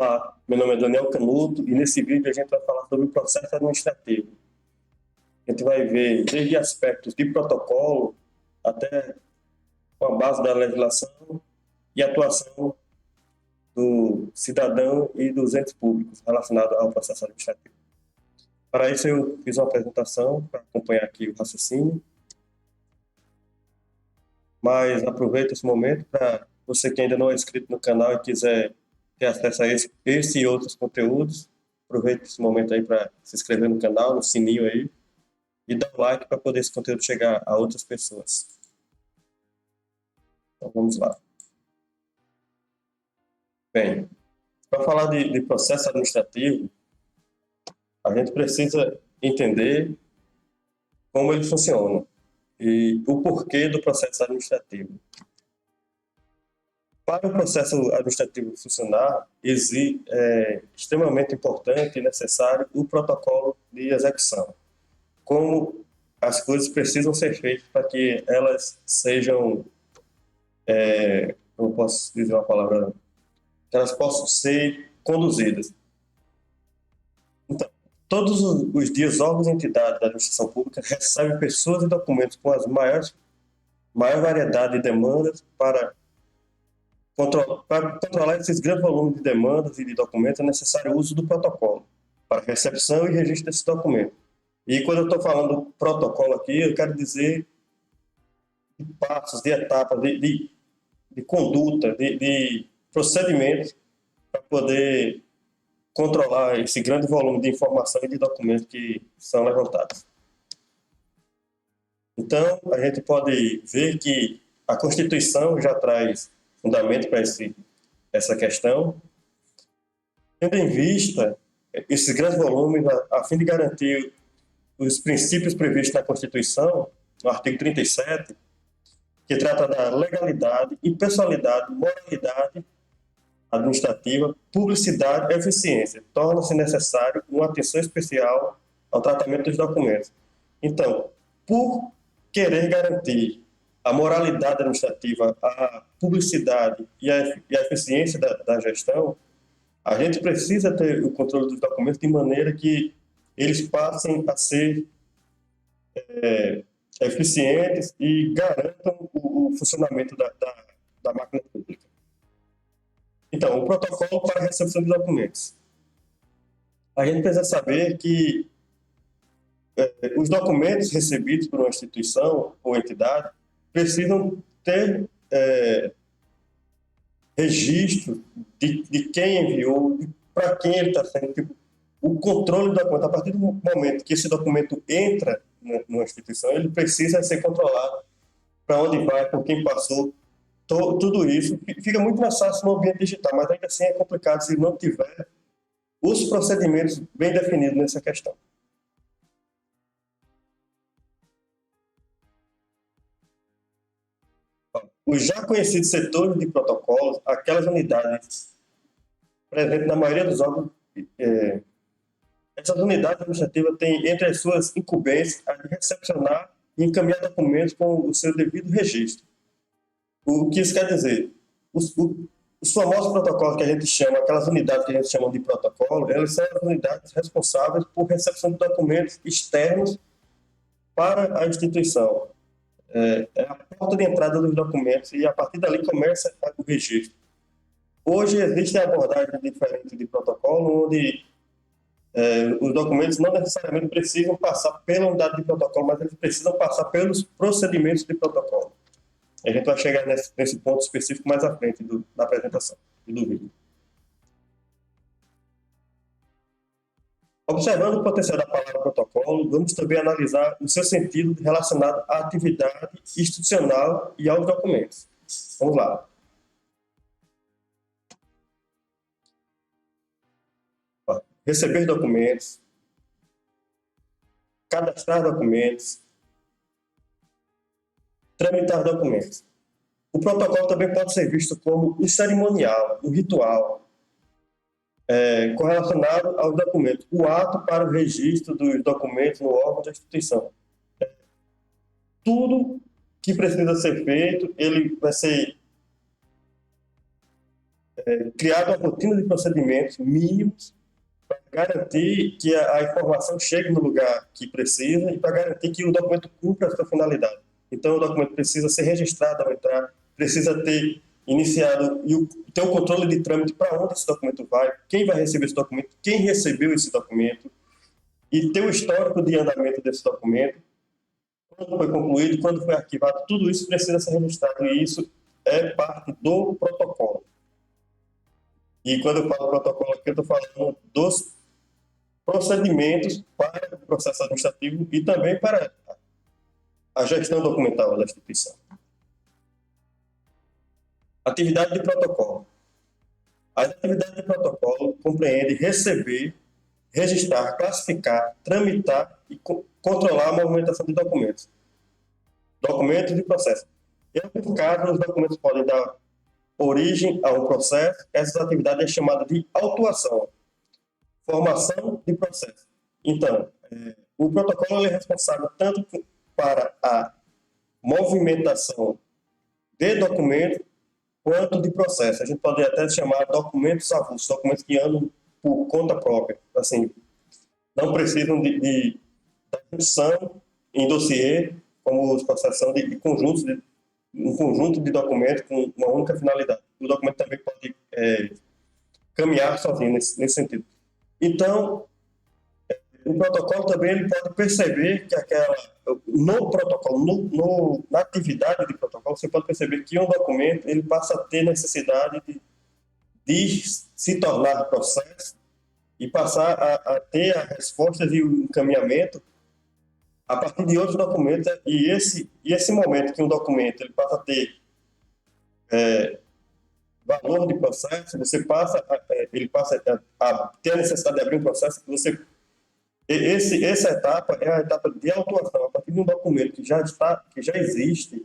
Olá, meu nome é Daniel Canuto e nesse vídeo a gente vai falar sobre o processo administrativo. A gente vai ver desde aspectos de protocolo até a base da legislação e atuação do cidadão e dos entes públicos relacionados ao processo administrativo. Para isso eu fiz uma apresentação para acompanhar aqui o raciocínio, mas aproveito esse momento para você que ainda não é inscrito no canal e quiser ter acesso a esse e outros conteúdos, aproveite esse momento aí para se inscrever no canal, no sininho aí, e dar um like para poder esse conteúdo chegar a outras pessoas. Então vamos lá. Bem, para falar de processo administrativo, a gente precisa entender como ele funciona e o porquê do processo administrativo. Para o processo administrativo funcionar, é extremamente importante e necessário o protocolo de execução. Como as coisas precisam ser feitas para que elas sejam, eu posso dizer uma palavra, que elas possam ser conduzidas. Então, todos os dias, órgãos e entidades da administração pública recebem pessoas e documentos com as maior variedade de demandas para controlar esses grandes volumes de demandas e de documentos. É necessário o uso do protocolo para recepção e registro desses documentos. E quando eu estou falando protocolo aqui, eu quero dizer de passos, de etapas, de conduta, de procedimentos para poder controlar esse grande volume de informação e de documentos que são levantados. Então, a gente pode ver que a Constituição já traz fundamento para essa questão, tendo em vista esses grandes volumes, a fim de garantir os princípios previstos na Constituição, no artigo 37, que trata da legalidade, impessoalidade, moralidade administrativa, publicidade e eficiência. Torna-se necessário uma atenção especial ao tratamento dos documentos. Então, por querer garantir a moralidade administrativa, a publicidade e a eficiência da gestão, a gente precisa ter o controle dos documentos de maneira que eles passem a ser eficientes e garantam o funcionamento da máquina pública. Então, o protocolo para a recepção de documentos. A gente precisa saber que os documentos recebidos por uma instituição ou entidade precisam ter registro de quem enviou, para quem ele está sendo. Tipo, o controle do documento, a partir do momento que esse documento entra numa instituição, ele precisa ser controlado para onde vai, por quem passou, tudo isso. Fica muito mais fácil no ambiente digital, mas ainda assim é complicado se não tiver os procedimentos bem definidos nessa questão. Os já conhecidos setores de protocolos, aquelas unidades presentes na maioria dos órgãos, essas unidades administrativas têm entre as suas incumbências a de recepcionar e encaminhar documentos com o seu devido registro. O que isso quer dizer? Os famosos protocolos que a gente chama, aquelas unidades que a gente chama de protocolo, elas são as unidades responsáveis por recepção de documentos externos para a instituição. É a porta de entrada dos documentos e a partir dali começa o registro. Hoje existem abordagens diferentes de protocolo, onde os documentos não necessariamente precisam passar pela unidade de protocolo, mas eles precisam passar pelos procedimentos de protocolo. A gente vai chegar nesse ponto específico mais à frente da apresentação e do vídeo. Observando o potencial da palavra protocolo, vamos também analisar o seu sentido relacionado à atividade institucional e aos documentos. Vamos lá. Receber documentos, cadastrar documentos, tramitar documentos. O protocolo também pode ser visto como um cerimonial, um ritual, correlacionado aos documentos. O ato para o registro dos documentos no órgão da instituição. Tudo que precisa ser feito, ele vai ser criado uma rotina de procedimentos mínimos para garantir que a informação chegue no lugar que precisa e para garantir que o documento cumpra a sua finalidade. Então, o documento precisa ser registrado ao entrar, precisa ter iniciado e ter o controle de trâmite para onde esse documento vai, quem vai receber esse documento, quem recebeu esse documento, e ter o histórico de andamento desse documento, quando foi concluído, quando foi arquivado, tudo isso precisa ser registrado, e isso é parte do protocolo. E quando eu falo protocolo aqui, eu estou falando dos procedimentos para o processo administrativo e também para a gestão documental da instituição. Atividade de protocolo. As atividades de protocolo compreendem receber, registrar, classificar, tramitar e controlar a movimentação de documentos. Documentos e processos. Em alguns casos, os documentos podem dar origem a um processo. Essas atividades é chamada de autuação, formação de processo. Então, o protocolo é responsável tanto para a movimentação de documentos quanto de processo. A gente pode até chamar documentos avulsos, documentos que andam por conta própria, assim, não precisam de junção em dossiê, como os processos são de conjuntos um conjunto de documentos com uma única finalidade. O documento também pode caminhar sozinho nesse sentido. Então, o protocolo também ele pode perceber que no protocolo, na atividade de protocolo, você pode perceber que um documento ele passa a ter necessidade de se tornar processo e passar a ter as respostas e o encaminhamento a partir de outros documentos, e esse momento que um documento ele passa a ter valor de processo, ele passa a ter a necessidade de abrir um processo, essa etapa é a etapa de autuação. A partir de um documento que já existe,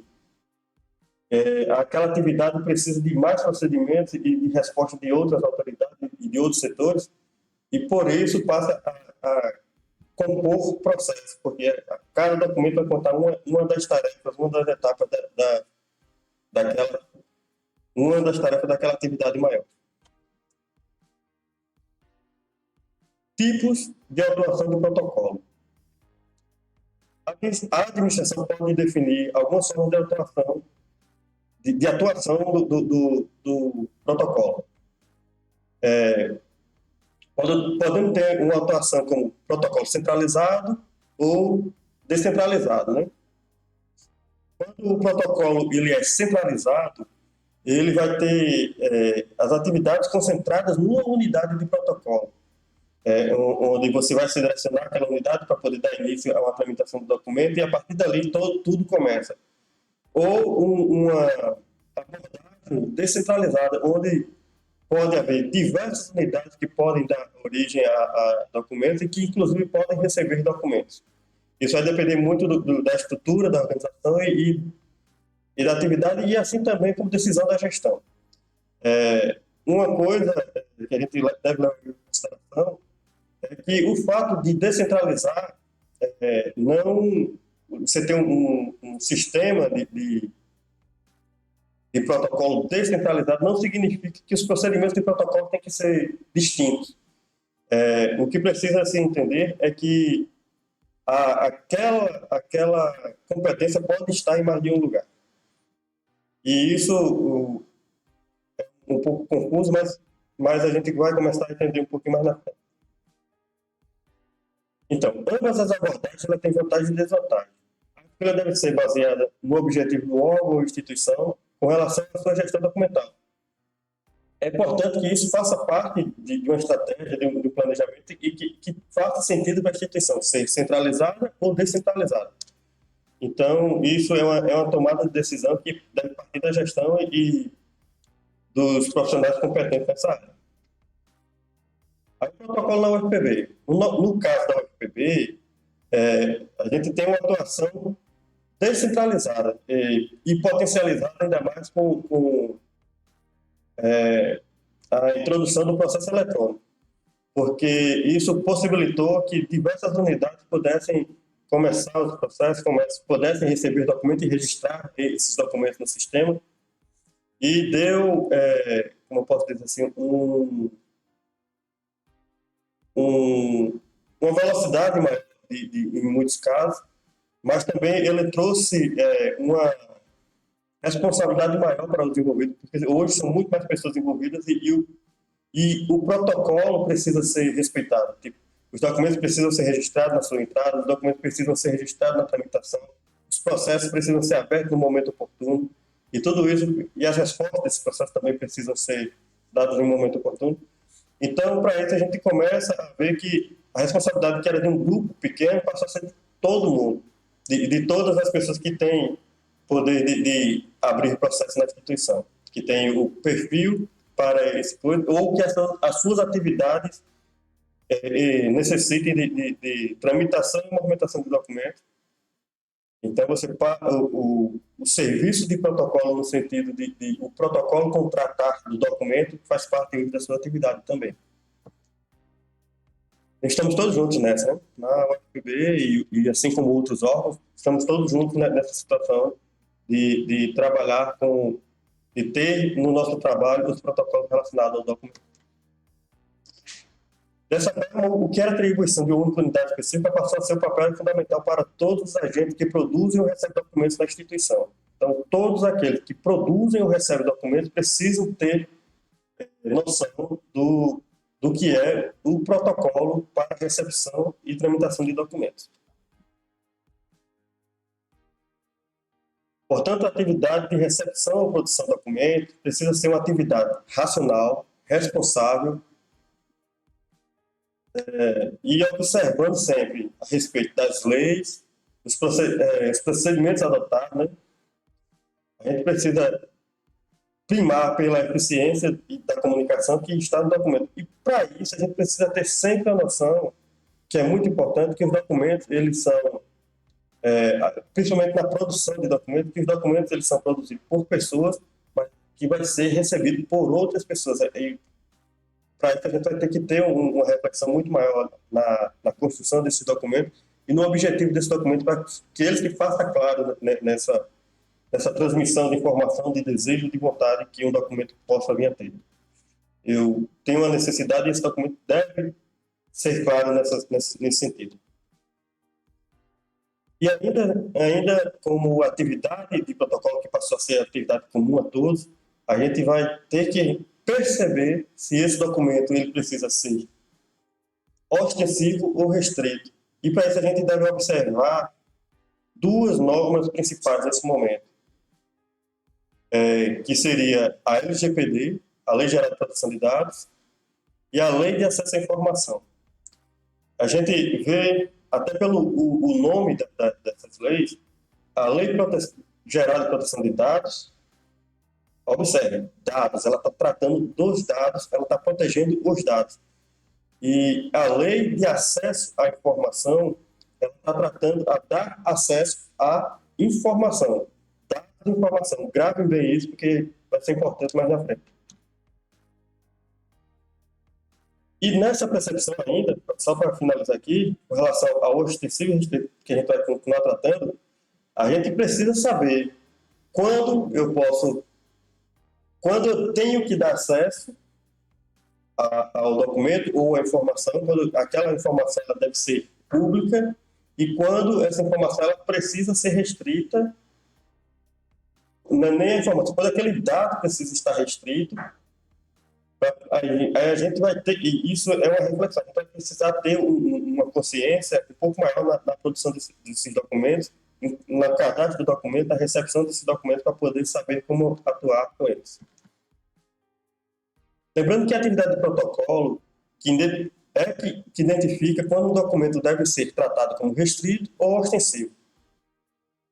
aquela atividade precisa de mais procedimentos e de resposta de outras autoridades e de outros setores, e por isso passa a compor o processo, porque cada documento vai contar uma das tarefas, uma das etapas uma das tarefas daquela atividade maior. Tipos de autuação do protocolo. A administração pode definir algumas formas de atuação, de atuação do protocolo. Podemos ter uma atuação como protocolo centralizado ou descentralizado, né? Quando o protocolo ele é centralizado, ele vai ter as atividades concentradas numa unidade de protocolo, onde você vai selecionar aquela unidade para poder dar início a uma tramitação do documento, e a partir dali tudo começa. Ou uma abordagem descentralizada, onde pode haver diversas unidades que podem dar origem a documentos e que, inclusive, podem receber documentos. Isso vai depender muito da estrutura da organização e da atividade, e assim também como decisão da gestão. Uma coisa que a gente deve levar em consideração é que o fato de descentralizar, você ter um sistema de protocolo descentralizado não significa que os procedimentos de protocolo têm que ser distintos. O que precisa se entender é que aquela competência pode estar em mais de um lugar. E isso é um pouco confuso, mas a gente vai começar a entender um pouquinho mais na frente. Então, ambas as abordagens têm vantagens e desvantagens. A escolha deve ser baseada no objetivo do órgão ou instituição com relação à sua gestão documental. É importante que isso faça parte de uma estratégia, de um planejamento e que faça sentido para a instituição, ser centralizada ou descentralizada. Então, isso é uma tomada de decisão que deve partir da gestão e dos profissionais competentes nessa área. Aí, o protocolo na UFPB. No caso da UFPB, a gente tem uma atuação descentralizada e potencializada ainda mais com a introdução do processo eletrônico, porque isso possibilitou que diversas unidades pudessem começar os processos, pudessem receber documentos e registrar esses documentos no sistema, e deu como eu posso dizer assim, uma velocidade maior em muitos casos, mas também ele trouxe uma responsabilidade maior para o desenvolvido, porque hoje são muito mais pessoas envolvidas e o protocolo precisa ser respeitado. Tipo, os documentos precisam ser registrados na sua entrada, os documentos precisam ser registrados na tramitação, os processos precisam ser abertos no momento oportuno, e tudo isso, e as respostas desses processos também precisam ser dadas no momento oportuno. Então, para isso, a gente começa a ver que a responsabilidade que era de um grupo pequeno passou a ser de todo mundo, de todas as pessoas que têm poder de abrir processo na instituição, que tem o perfil para esse coisa, ou que as suas atividades necessitem de tramitação e movimentação de documentos. Então, o serviço de protocolo, no sentido de o protocolo contratar do documento, faz parte da sua atividade também. Estamos todos juntos nessa, né? Na UFPB e assim como outros órgãos, estamos todos juntos nessa situação de trabalhar de ter no nosso trabalho os protocolos relacionados ao documento. Dessa forma, o que era atribuição de uma única unidade específica passou a ser um papel fundamental para todos os agentes que produzem ou recebem documentos na instituição. Então, todos aqueles que produzem ou recebem documentos precisam ter noção do que é o protocolo para recepção e tramitação de documentos. Portanto, a atividade de recepção ou produção de documentos precisa ser uma atividade racional, responsável, e observando sempre a respeito das leis, os procedimentos adotados, né? A gente precisa primar pela eficiência da comunicação que está no documento. E, para isso, a gente precisa ter sempre a noção, que é muito importante, que os documentos, eles são, principalmente na produção de documentos, que os documentos eles são produzidos por pessoas, mas que vai ser recebido por outras pessoas. E, para isso, a gente vai ter que ter uma reflexão muito maior na construção desse documento e no objetivo desse documento, para que eles que façam claro nessa transmissão de informação, de desejo, de vontade que um documento possa vir a ter. Eu tenho a necessidade e esse documento deve ser claro nesse sentido. E ainda como atividade de protocolo que passou a ser atividade comum a todos, a gente vai ter que perceber se esse documento ele precisa ser ostensivo ou restrito. E para isso a gente deve observar duas normas principais nesse momento, que seria a LGPD, a Lei Geral de Proteção de Dados, e a Lei de Acesso à Informação. A gente vê, até pelo o nome dessas leis, a Lei Geral de Proteção de Dados, observe, dados, ela está tratando dos dados, ela está protegendo os dados. E a Lei de Acesso à Informação, ela está tratando a dar acesso à informação. Dados de informação. Gravem bem isso, porque vai ser importante mais na frente. E nessa percepção ainda, só para finalizar aqui, com relação ao ostensivo que a gente vai continuar tratando, a gente precisa saber quando eu tenho que dar acesso ao documento ou à informação, quando aquela informação ela deve ser pública e quando essa informação ela precisa ser restrita, não é nem a informação, quando aquele dado precisa estar restrito, aí a gente vai ter, e isso é uma reflexão, a gente vai precisar ter uma consciência um pouco maior na produção desses documentos, na cadastro do documento, na recepção desses documentos, para poder saber como atuar com eles. Lembrando que a atividade de protocolo que identifica quando um documento deve ser tratado como restrito ou ostensivo.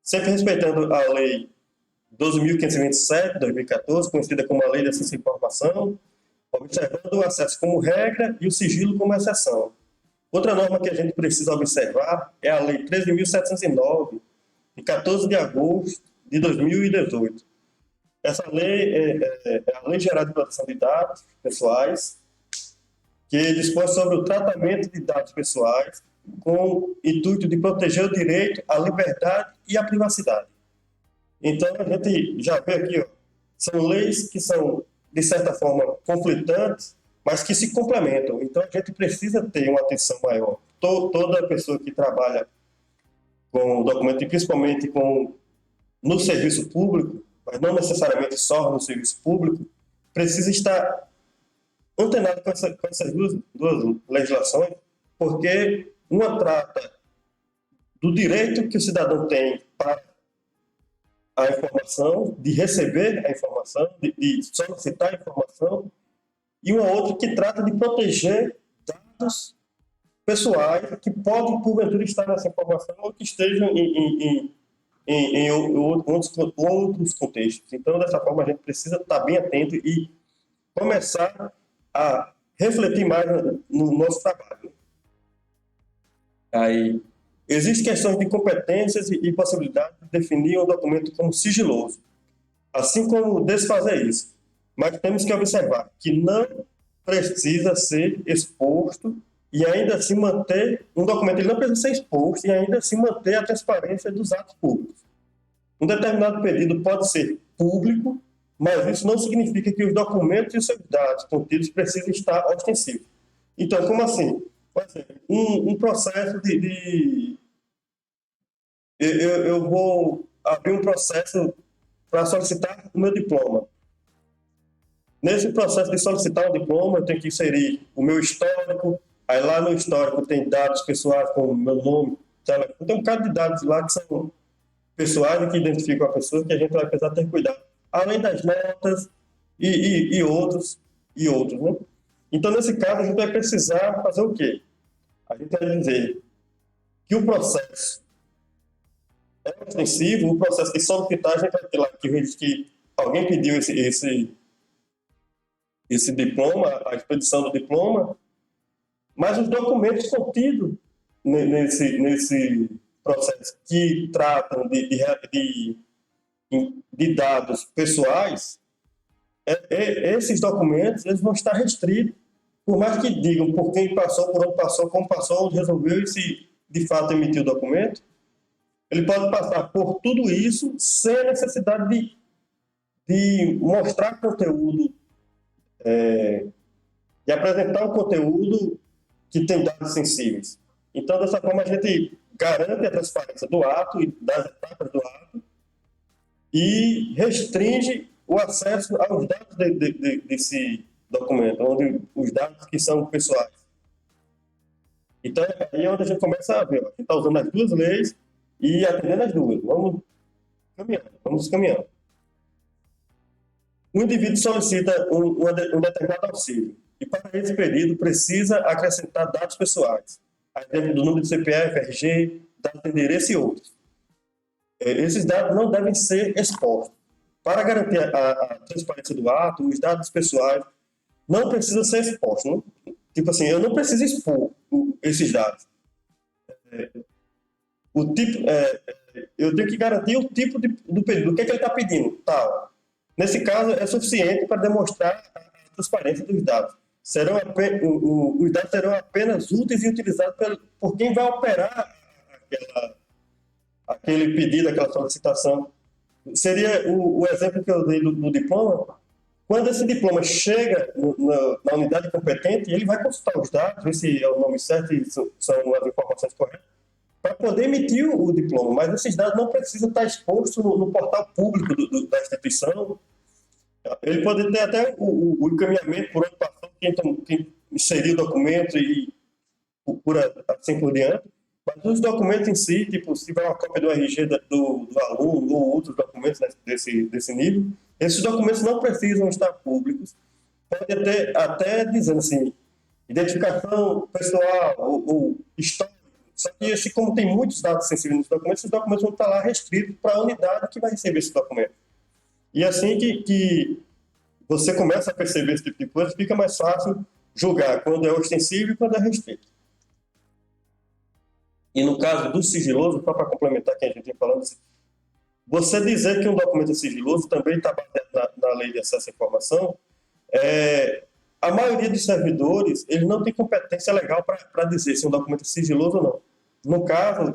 Sempre respeitando a Lei 12.527, de 2014, conhecida como a Lei de Acesso à Informação, observando o acesso como regra e o sigilo como exceção. Outra norma que a gente precisa observar é a Lei 13.709, de 14 de agosto de 2018. Essa lei é a Lei Geral de Proteção de Dados Pessoais, que dispõe sobre o tratamento de dados pessoais com o intuito de proteger o direito à liberdade e à privacidade. Então, a gente já vê aqui, são leis que são de certa forma, conflitantes, mas que se complementam. Então, a gente precisa ter uma atenção maior. Toda pessoa que trabalha com documento, e principalmente no serviço público, mas não necessariamente só no serviço público, precisa estar antenado com essas duas legislações, porque uma trata do direito que o cidadão tem para a informação, de receber a informação, de solicitar a informação, e uma outra que trata de proteger dados pessoais que podem, porventura, estar nessa informação ou que estejam em outros contextos. Então, dessa forma, a gente precisa estar bem atento e começar a refletir mais no nosso trabalho. Aí, existem questões de competências e possibilidade de definir um documento como sigiloso, assim como desfazer isso. Mas temos que observar que não precisa ser exposto e ainda assim manter um documento, ele não precisa ser exposto e ainda assim manter a transparência dos atos públicos. Um determinado pedido pode ser público, mas isso não significa que os documentos e os seus dados contidos precisam estar ostensivos. Então, como assim? Por exemplo, um processo eu vou abrir um processo para solicitar o meu diploma. Nesse processo de solicitar o diploma, eu tenho que inserir o meu histórico, aí lá no histórico tem dados pessoais como meu nome, telefone, tem um bocado de dados lá que são pessoais e que identificam a pessoa, que a gente vai precisar ter cuidado. Além das notas e outros, né? Então, nesse caso, a gente vai precisar fazer o quê? A gente vai dizer que o processo é ostensivo, o processo de solicitagem vai ter lá que alguém pediu esse diploma, a expedição do diploma, mas os documentos contidos nesse processo que tratam de dados pessoais, esses documentos eles vão estar restritos, por mais que digam por quem passou, por onde passou, como passou, onde resolveu e se de fato emitiu o documento, ele pode passar por tudo isso sem a necessidade de mostrar conteúdo, de apresentar um conteúdo que tem dados sensíveis. Então, dessa forma, a gente garante a transparência do ato e das etapas do ato e restringe o acesso aos dados desse documento, onde os dados que são pessoais. Então, aí é onde a gente começa a ver, ó, a gente está usando as duas leis e atendendo as duas. Vamos caminhando. O indivíduo solicita um determinado auxílio e, para esse pedido, precisa acrescentar dados pessoais, a exemplo do número de CPF, RG, dados de endereço e outros. Esses dados não devem ser expostos. Para garantir a transparência do ato, os dados pessoais não precisam ser expostos. Não? Tipo assim, eu não preciso expor esses dados. Eu tenho que garantir o tipo do pedido, o que ele está pedindo. Tal. Nesse caso, é suficiente para demonstrar a transparência dos dados. Os dados serão apenas úteis e utilizados por quem vai operar aquele pedido, aquela solicitação. Seria o exemplo que eu dei do diploma. Quando esse diploma chega na unidade competente, ele vai consultar os dados, ver se é o nome certo e são as informações corretas, para poder emitir o diploma. Mas esses dados não precisam estar expostos no portal público da instituição. Ele pode ter até o encaminhamento por onde passou, quem inseriu o documento e assim por diante. Mas os documentos em si, tipo, se tiver uma cópia do RG do aluno ou outros documentos desse nível, esses documentos não precisam estar públicos. Pode até dizendo assim, identificação pessoal ou histórico. Só que, como tem muitos dados sensíveis nos documentos, esses documentos vão estar lá restritos para a unidade que vai receber esse documento. E assim que você começa a perceber esse tipo de coisa, fica mais fácil julgar quando é ostensivo e quando é restrito. E no caso do sigiloso, só para complementar o que a gente tem falando, você dizer que um documento é sigiloso também está baseado na lei de acesso à informação. A maioria dos servidores, eles não tem competência legal para dizer se um documento é sigiloso ou não. No caso,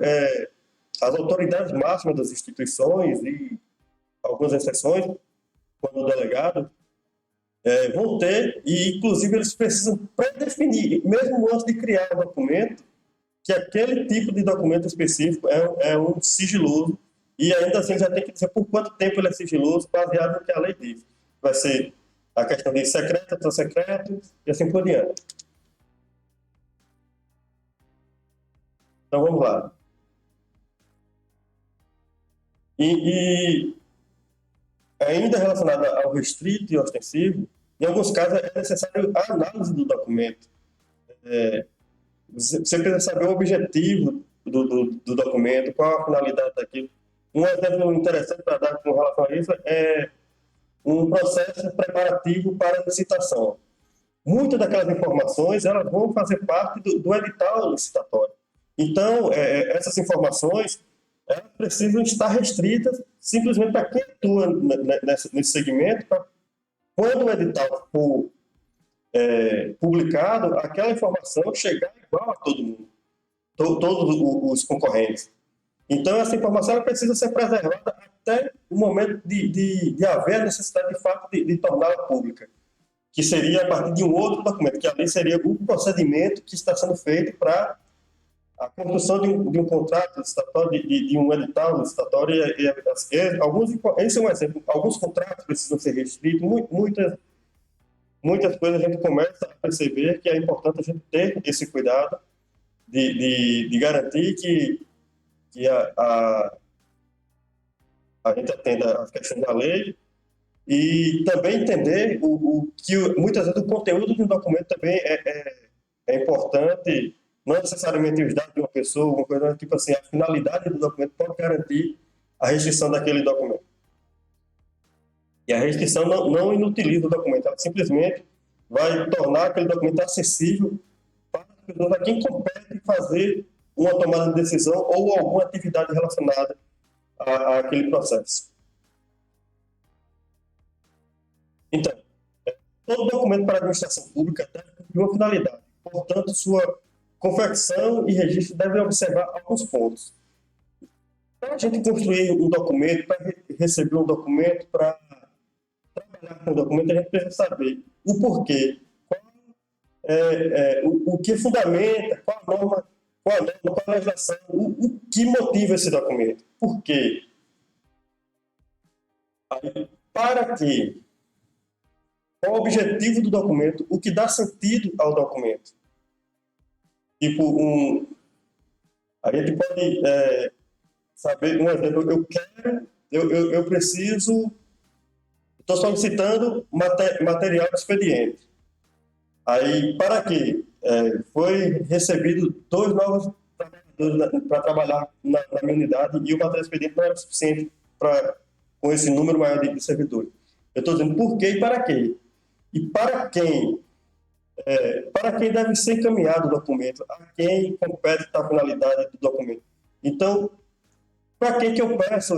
as autoridades máximas das instituições e algumas exceções, quando o delegado, vão ter, e inclusive eles precisam pré-definir, mesmo antes de criar o documento, que aquele tipo de documento específico é um sigiloso, e ainda assim já tem que dizer por quanto tempo ele é sigiloso, baseado no que a lei diz. Vai ser a questão de secreto, tão secreto, e assim por diante. Então vamos lá. E ainda relacionado ao restrito e ostensivo, em alguns casos é necessário a análise do documento. Você precisa saber o objetivo do documento, qual a finalidade daquilo. Um exemplo interessante para dar com relação a isso é um processo preparativo para a licitação. Muitas daquelas informações elas vão fazer parte do edital licitatório. Então, essas informações elas precisam estar restritas simplesmente para quem atua nesse segmento, para quando o edital for publicado, aquela informação chegar igual a todo mundo, todos os concorrentes. Então, essa informação ela precisa ser preservada até o momento de haver a necessidade, de fato, de torná-la pública, que seria a partir de um outro documento, que ali seria o procedimento que está sendo feito para a construção de um contrato licitatório, de um edital licitatório, esse é um exemplo, alguns contratos precisam ser restritos, muitas coisas a gente começa a perceber que é importante a gente ter esse cuidado de garantir que a gente atenda às questões da lei e também entender que muitas vezes o conteúdo do documento também é importante, não necessariamente os dados de uma pessoa, alguma coisa tipo assim, a finalidade do documento pode garantir a restrição daquele documento. E a restrição não inutiliza o documento, ela simplesmente vai tornar aquele documento acessível para as pessoas a quem compete fazer uma tomada de decisão ou alguma atividade relacionada àquele processo. Então, todo documento para a administração pública deve cumprir uma finalidade. Portanto, sua confecção e registro devem observar alguns pontos. Para a gente construir um documento, para receber um documento, para trabalhar com o documento, a gente precisa saber o porquê, o que fundamenta, qual a norma, qual a legislação, o que motiva esse documento, por quê. Aí, para quê? Qual o objetivo do documento, o que dá sentido ao documento. Tipo, a gente pode saber, um exemplo, eu preciso, estou solicitando material de expediente. Aí, para quê? Foi recebido 2 novos trabalhadores para trabalhar na minha unidade e o material de expediente não era suficiente com esse número maior de servidores. Eu estou dizendo por quê e para quê. E para quem? Para quem deve ser encaminhado o documento, a quem compete a finalidade do documento. Então, para quem que eu peço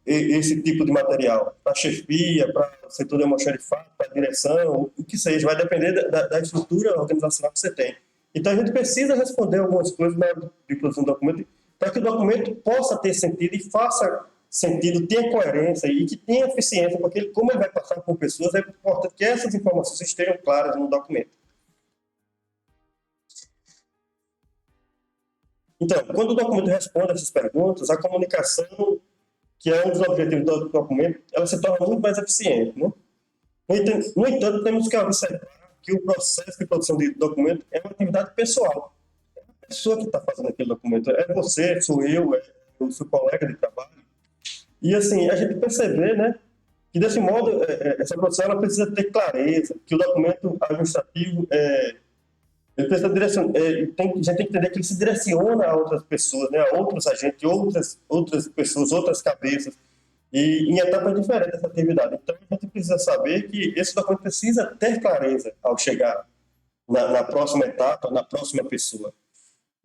esse tipo de material? Para a chefia, para o setor de almoxarifado, para a direção, o que seja, vai depender da estrutura organizacional que você tem. Então, a gente precisa responder algumas coisas na hora de produzir um documento, para que o documento possa ter sentido e faça sentido, tenha coerência e que tenha eficiência, porque como ele vai passar por pessoas, é importante que essas informações estejam claras no documento. Então, quando o documento responde essas perguntas, a comunicação, que é um dos objetivos do documento, ela se torna muito mais eficiente, né? No entanto, temos que observar que o processo de produção de documento é uma atividade pessoal. É a pessoa que está fazendo aquele documento. É você, sou eu, é o seu colega de trabalho. E assim, a gente perceber, né, que desse modo, essa produção ela precisa ter clareza, que o documento administrativo ele precisa a gente tem que entender que ele se direciona a outras pessoas, né, a outros agentes, outras pessoas, outras cabeças, e em etapas diferentes dessa atividade. Então, a gente precisa saber que esse documento precisa ter clareza ao chegar na próxima etapa, na próxima pessoa.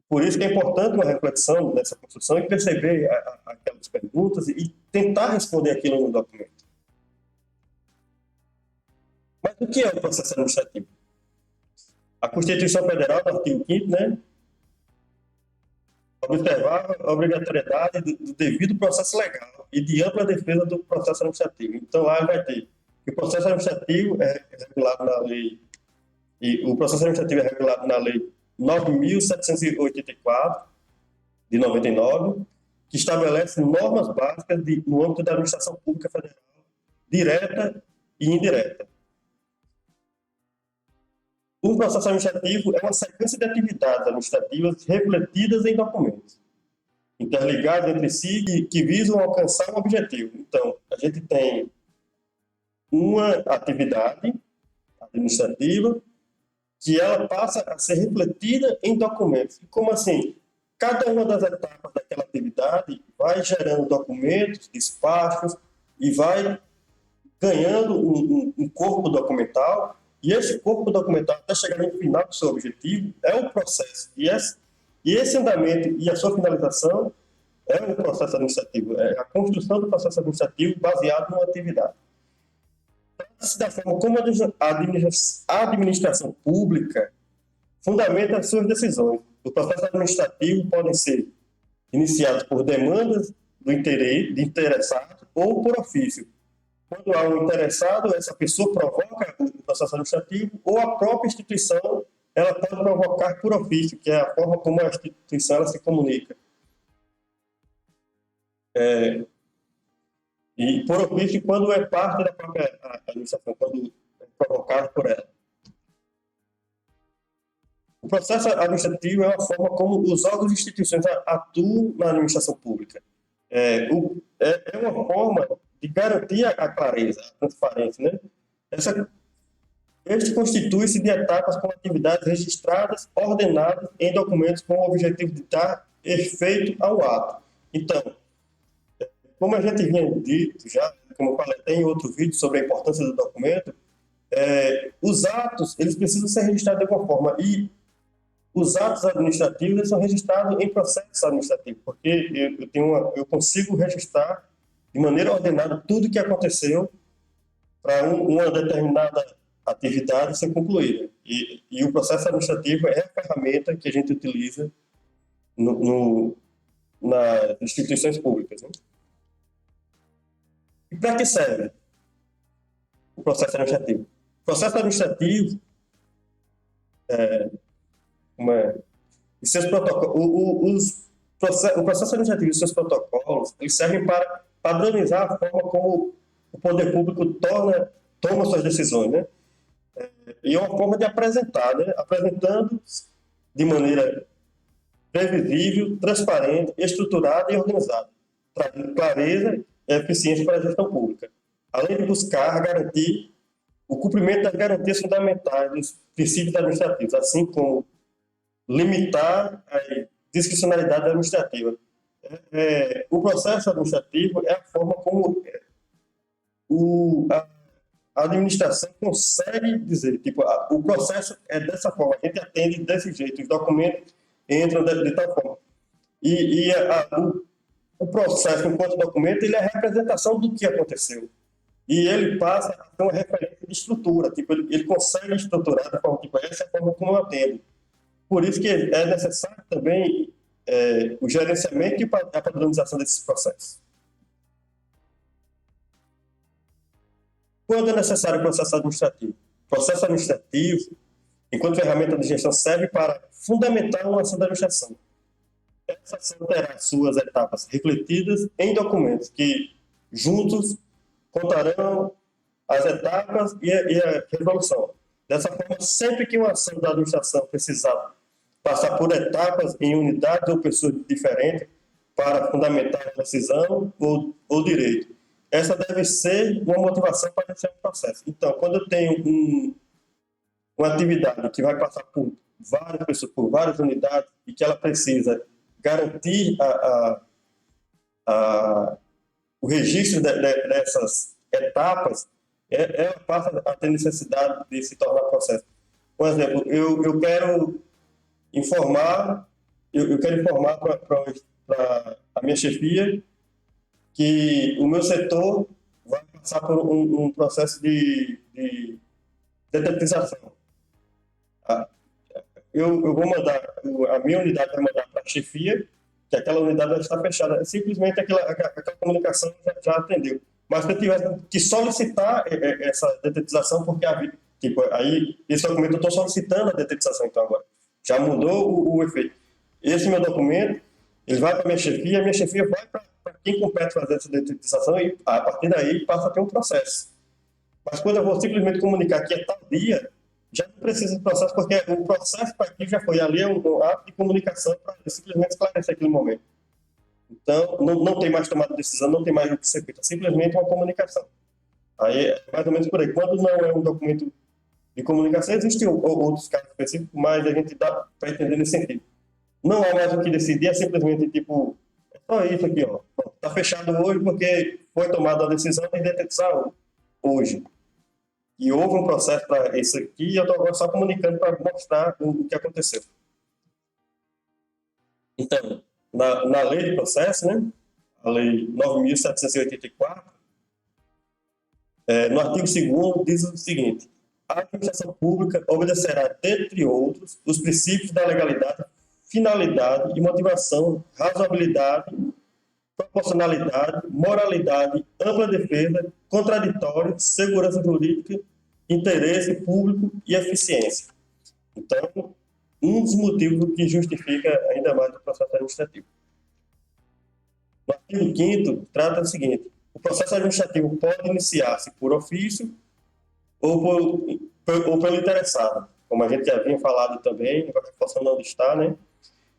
Por isso que é importante uma reflexão nessa construção e perceber aquelas perguntas e tentar responder aquilo no documento. Mas o que é o processo administrativo? A Constituição Federal, no artigo 5º, né, observar a obrigatoriedade do devido processo legal e de ampla defesa do processo administrativo. Então, lá vai ter E o processo administrativo é regulado na lei, e o processo administrativo é regulado na lei 9.784, de 99, que estabelece normas básicas no âmbito da administração pública federal, direta e indireta. Um processo administrativo é uma sequência de atividades administrativas refletidas em documentos, interligados entre si que visam alcançar um objetivo. Então, a gente tem uma atividade administrativa que ela passa a ser refletida em documentos. E como assim? Cada uma das etapas daquela atividade vai gerando documentos, despachos e vai ganhando um corpo documental, e esse corpo documental, até chegar no final do seu objetivo, é um processo. E esse andamento e a sua finalização é um processo administrativo, é a construção do processo administrativo baseado numa atividade. Da forma como a administração pública fundamenta as suas decisões. Os processos administrativos podem ser iniciados por demandas de interessado ou por ofício. Quando há um interessado, essa pessoa provoca o processo administrativo, ou a própria instituição ela pode provocar por ofício, que é a forma como a instituição ela se comunica. E por ofício, quando é parte da própria administração, quando é provocado por ela. O processo administrativo é uma forma como os órgãos e instituições atuam na administração pública. É uma forma de garantir a clareza, a transparência, né? Este constitui-se de etapas com atividades registradas, ordenadas em documentos com o objetivo de dar efeito ao ato. Então, como a gente vinha dito já, como eu falei, tem outro vídeo sobre a importância do documento, os atos, eles precisam ser registrados de alguma forma, e os atos administrativos eles são registrados em processo administrativo, porque eu consigo registrar de maneira ordenada tudo o que aconteceu para uma determinada atividade ser concluída. E o processo administrativo é a ferramenta que a gente utiliza nas instituições públicas, né? E para que serve o processo administrativo? O processo administrativo e seus protocolos, o processo administrativo e seus protocolos, eles servem para padronizar a forma como o poder público toma suas decisões, né? E é uma forma de apresentar, né? Apresentando de maneira previsível, transparente, estruturada e organizada, trazendo clareza e eficiência para a gestão pública, além de buscar garantir o cumprimento das garantias fundamentais dos princípios administrativos, assim como limitar a discricionalidade administrativa. O processo administrativo é a forma como a administração consegue dizer, tipo, o processo é dessa forma, a gente atende desse jeito, os documentos entram de tal forma. O processo, enquanto documento, ele é a representação do que aconteceu. E ele passa a ter uma referência de estrutura, tipo, ele consegue estruturar de forma, tipo, essa é a forma como eu atendo. Por isso que é necessário também o gerenciamento e a padronização desses processos. Quando é necessário o processo administrativo? O processo administrativo, enquanto ferramenta de gestão, serve para fundamentar uma ação da administração. Essa ação terá suas etapas refletidas em documentos que, juntos, contarão as etapas e a resolução. Dessa forma, sempre que uma ação da administração precisar passar por etapas em unidades ou pessoas diferentes para fundamentar a decisão ou direito, essa deve ser uma motivação para iniciar o processo. Então, quando eu tenho uma atividade que vai passar por várias pessoas, por várias unidades, e que ela precisa garantir o registro dessas etapas, ela passa a ter necessidade de se tornar processo. Por exemplo, eu quero informar para a minha chefia que o meu setor vai passar por um processo de detetização. Eu vou mandar, a minha unidade vai mandar para a chefia, que aquela unidade vai estar fechada. Simplesmente aquela comunicação já atendeu. mas se eu tivesse que solicitar essa detetização, porque tipo, aí esse documento eu estou solicitando a detetização, então agora já mudou o efeito. Esse meu documento, ele vai para a minha chefia vai para quem compete fazer essa detetização e a partir daí passa a ter um processo. Mas quando eu vou simplesmente comunicar que é tal dia, já não precisa de processo, porque o processo para aqui já foi ali, é um ato de comunicação para simplesmente esclarecer aquele momento. Então, não tem mais tomada de decisão, não tem mais o que ser feito, é simplesmente uma comunicação. Aí é mais ou menos por aí. Quando não é um documento de comunicação, existem outros casos específicos, mas a gente dá para entender nesse sentido. Não há mais o que decidir, é simplesmente tipo, é só isso aqui, ó. Está fechado hoje porque foi tomada a decisão de detetizar hoje. E houve um processo para isso aqui e eu estou agora só comunicando para mostrar o que aconteceu. Então, na lei de processo, né, a lei 9.784, no artigo 2º diz o seguinte: a administração pública obedecerá, dentre outros, os princípios da legalidade, finalidade e motivação, razoabilidade, proporcionalidade, moralidade, ampla defesa, contraditório, segurança jurídica, interesse público e eficiência. Então, um dos motivos que justifica ainda mais o processo administrativo. O artigo 5º trata do seguinte: o processo administrativo pode iniciar-se por ofício ou pelo interessado, como a gente já vinha falado também, agora reforçando onde está, né?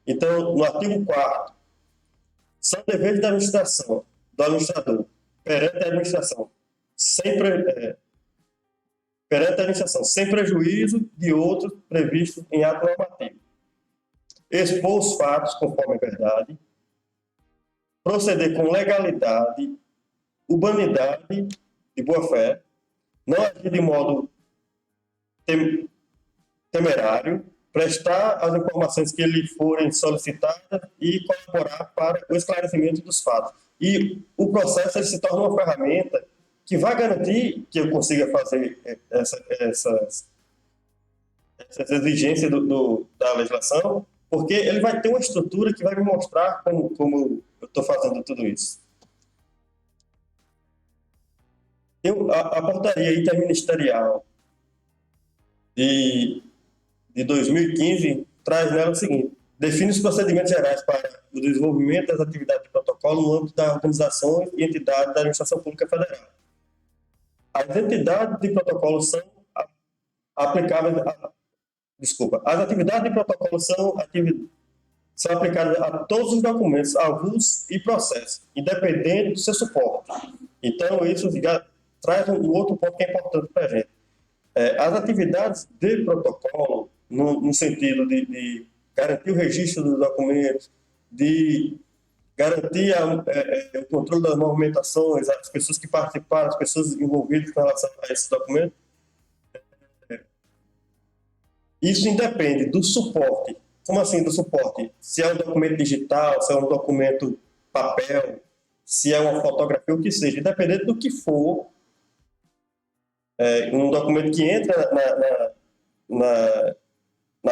Então, no artigo 4º, são deveres da administração, do administrador, perante a administração, perante a administração, sem prejuízo de outros previstos em ato normativo. Expor os fatos conforme a verdade, proceder com legalidade, urbanidade e boa-fé, não agir de modo temerário, prestar as informações que lhe forem solicitadas e colaborar para o esclarecimento dos fatos. E o processo ele se torna uma ferramenta que vai garantir que eu consiga fazer essas exigências da legislação, porque ele vai ter uma estrutura que vai me mostrar como eu estou fazendo tudo isso. A portaria interministerial de 2015 traz nela o seguinte: define os procedimentos gerais para o desenvolvimento das atividades de protocolo no âmbito da organização e entidade da administração pública federal. As entidades de protocolo são aplicáveis as atividades de protocolo são aplicadas a todos os documentos, avulsos e processos, independente do seu suporte. Então, isso já traz um outro ponto que é importante para a gente. As atividades de protocolo, no sentido de garantir o registro dos documentos, de garantir o controle das movimentações, as pessoas que participaram, as pessoas envolvidas com relação a esses documentos, isso independe do suporte. Como assim do suporte? Se é um documento digital, se é um documento papel, se é uma fotografia, o que seja, independente do que for, um documento que entra na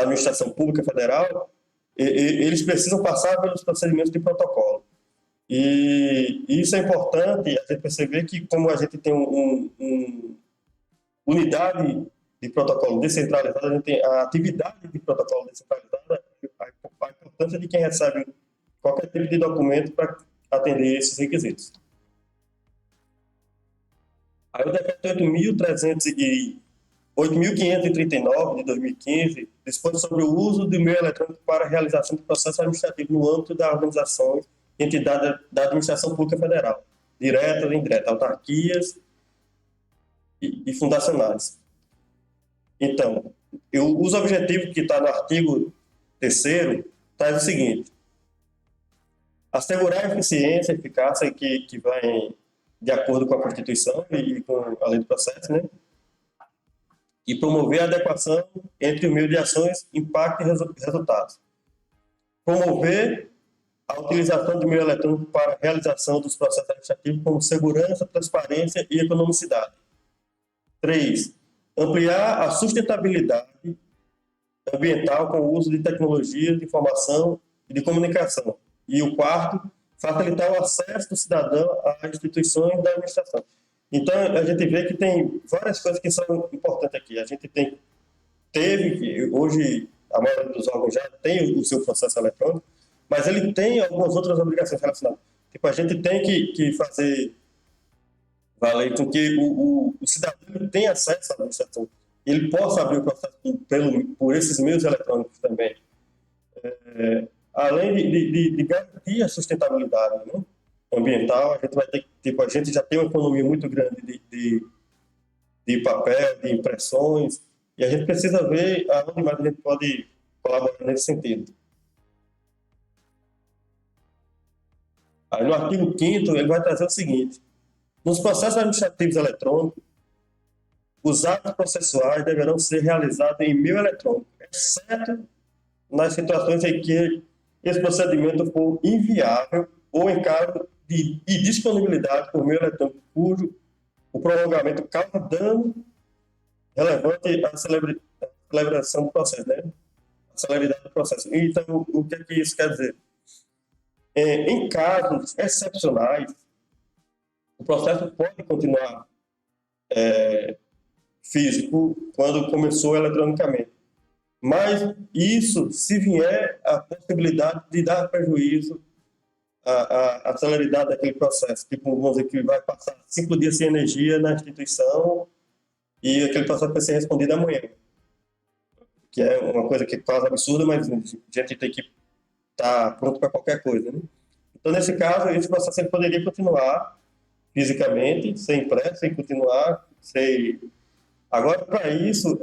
administração pública federal, eles precisam passar pelos procedimentos de protocolo. E isso é importante a gente perceber que, como a gente tem uma unidade de protocolo descentralizada, a gente tem a atividade de protocolo descentralizada, a importância de quem recebe qualquer tipo de documento para atender esses requisitos. Aí o decreto 8.539 de 2015 dispõe sobre o uso do meio eletrônico para a realização de processo administrativo no âmbito da organização e entidade da administração pública federal, direta ou indireta, autarquias e fundacionais. Então, os objetivos que está no artigo 3º traz o seguinte: assegurar a eficiência e eficácia que vai de acordo com a Constituição e com a lei do processo, né? E promover a adequação entre o meio de ações, impacto e resultados. Promover a utilização do meio eletrônico para a realização dos processos administrativos com segurança, transparência e economicidade. 3. Ampliar a sustentabilidade ambiental com o uso de tecnologias de informação e de comunicação. E o 4, facilitar o acesso do cidadão às instituições da administração. Então, a gente vê que tem várias coisas que são importantes aqui. A gente hoje, a maioria dos órgãos já tem o seu processo eletrônico, mas ele tem algumas outras obrigações relacionadas. Tipo, a gente tem que fazer valer com que o cidadão tenha acesso à administração, ele possa abrir o processo por esses meios eletrônicos também. Além de garantir a sustentabilidade, né, ambiental, a gente vai ter tipo, a gente já tem uma economia muito grande de papel, de impressões, e a gente precisa ver aonde mais a gente pode colaborar nesse sentido. Aí no artigo 5º, ele vai trazer o seguinte: nos processos administrativos eletrônicos, os atos processuais deverão ser realizados em meio eletrônico, exceto nas situações em que esse procedimento for inviável ou em caso de disponibilidade por meio eletrônico, cujo o prolongamento causa dano relevante à celebração do processo, né? A celeridade do processo. Então, o que é que isso quer dizer? Em casos excepcionais, o processo pode continuar físico quando começou eletronicamente. Mas isso, se vier a possibilidade de dar prejuízo à celeridade daquele processo, tipo, vamos dizer que vai passar 5 dias sem energia na instituição e aquele processo vai ser respondido amanhã, que é uma coisa que quase absurda, mas a gente tem que estar pronto para qualquer coisa, né? Então, nesse caso, esse processo ele poderia continuar fisicamente, sem pressa, e continuar sem... Agora, para isso,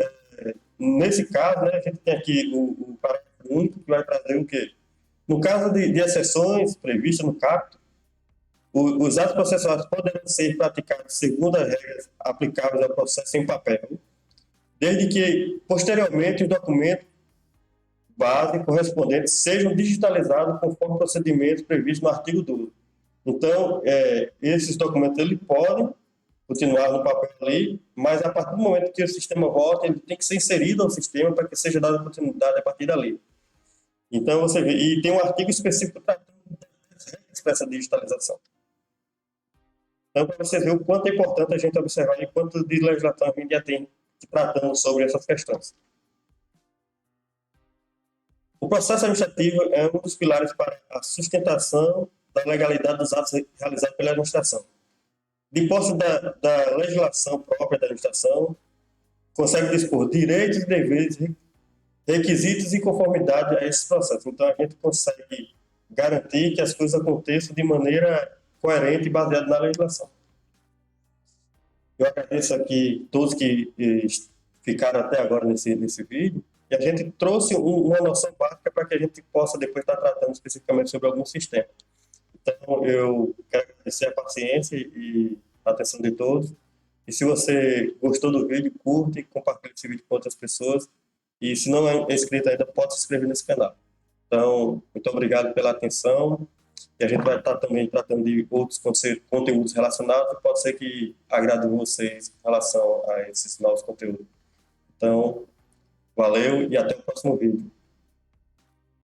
nesse caso, né, a gente tem aqui o parágrafo único, que vai trazer o quê? No caso de exceções previstas no caput, os atos processuais poderão ser praticados segundo as regras aplicáveis ao processo em papel, desde que, posteriormente, os documentos base correspondentes sejam digitalizados conforme procedimentos previstos no artigo 12. Então, esses documentos eles podem continuar no papel ali, mas a partir do momento que o sistema volta, ele tem que ser inserido ao sistema para que seja dada continuidade a partir dali. Então, você vê, e tem um artigo específico tratando dessa digitalização. Então, para você ver o quanto é importante a gente observar e quanto de legislação a gente já tem tratando sobre essas questões. O processo administrativo é um dos pilares para a sustentação da legalidade dos atos realizados pela administração. De posse da legislação própria da administração, consegue dispor direitos e deveres, requisitos e conformidade a esses processos. Então, a gente consegue garantir que as coisas aconteçam de maneira coerente e baseada na legislação. Eu agradeço aqui todos que ficaram até agora nesse vídeo, e a gente trouxe uma noção básica para que a gente possa depois estar tratando especificamente sobre algum sistema. Então, eu quero agradecer a paciência e a atenção de todos. E se você gostou do vídeo, curte e compartilhe esse vídeo com outras pessoas. E se não é inscrito ainda, pode se inscrever nesse canal. Então, muito obrigado pela atenção. E a gente vai estar também tratando de outros conteúdos relacionados. Pode ser que agrade vocês em relação a esses novos conteúdos. Então, valeu e até o próximo vídeo.